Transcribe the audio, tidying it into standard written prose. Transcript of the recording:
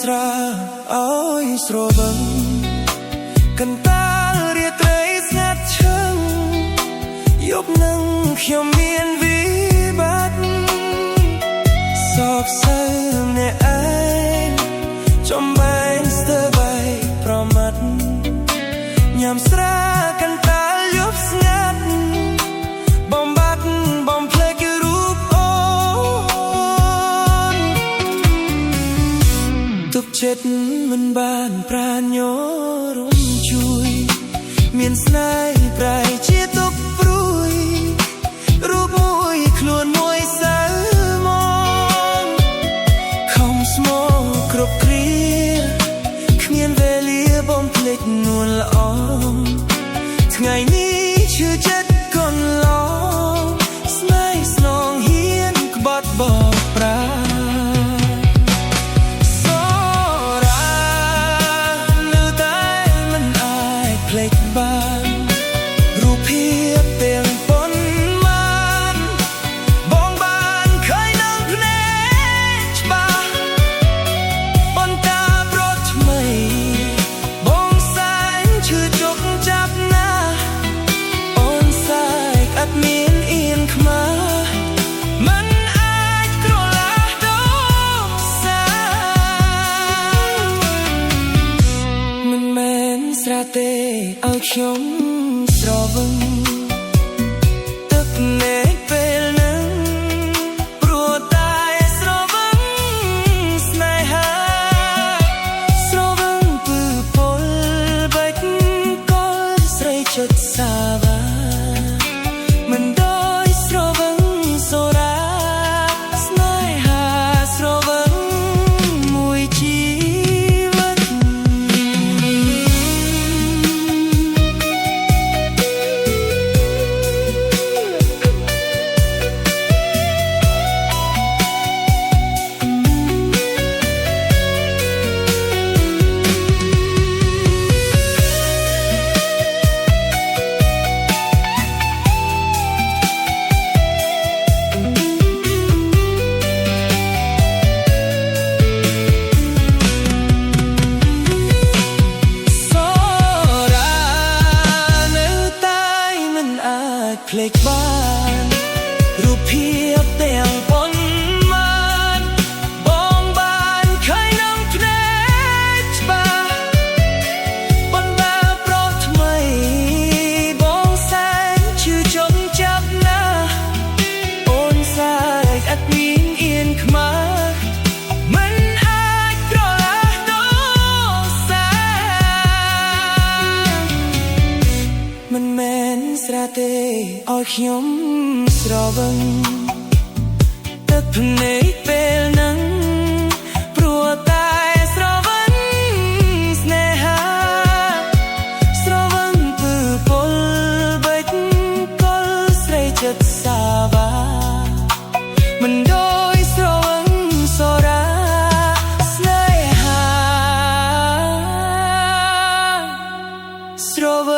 ស្រាអើយស្រវឹងកន្តាលរាត្រីស្ងាត់ឈឹងយប់នឹងខ្ញុំមានវិបត្តិសោកសៅម្នាក់ឯងចំបែងស្ទើរបែកប្រមាត់ញ៉ាំស្រាកន្តាលយប់ស្ងាត់បំបត្តិបំភ្លេចរូបអូនទុកចិត្តមិនបានប្រាញ់រំជួយមានស្នេហ៍ប្រែជាទុកព្រួយរូបមួយខ្លួនមួយសៅមកខំស្មោកគ្រប់គ្រាគ្មានវេលាបំភ្លេចនួនល្អថ្ងៃនេះឈឺចិត្តកន្លងស្នេហ៍ស្នងហ៊ានក្បត់បកប្រាភ្លេចបានរូបភាពទាំងប៉ុន្មានបងបានឃើញនឹងភ្នែកច្បាស់បន្តាប្រត់ថ្មីបងសែងឈឺជប់ចាប់ណាស់អូនសែកអត់មានអៀនខ្មាស់មិនអាចក្រឡាស់ដោសាមិនមែនស្រាទេឲ្យខ្ញុំស្រវឹងទឹកភ្នែកពេលនឹងព្រោះតែស្រវឹងស្នេហាស្រវឹងពើពលបេះកលស្រីចិត្តសាវាមិនដូចស្រវឹងសូរ៉ាស្នេហាស្រវឹងមួយជីវិតភ្លេចបានរូបភាពទាំងប៉ុន្មានបងបានឃើញនឹងភ្នែកច្បាស់បន្តាប្រត់ថ្មីបងសែងឈឺជប់ចាប់ណាស់អូនសែកអត់មានអៀនខ្មាស់មិនអាចក្រឡាស់ដោសាមិនមែនស្រាទេឲ្យខ្ញុំស្រវឹងទឹកភ្នែកពេលនឹងព្រោះតែស្រវឹងស្នេហាស្រវឹងពើពលបេះកលស្រីចិត្តសាវាមិនដូចស្រវឹងសូរ៉ាស្នេហាស្រវឹង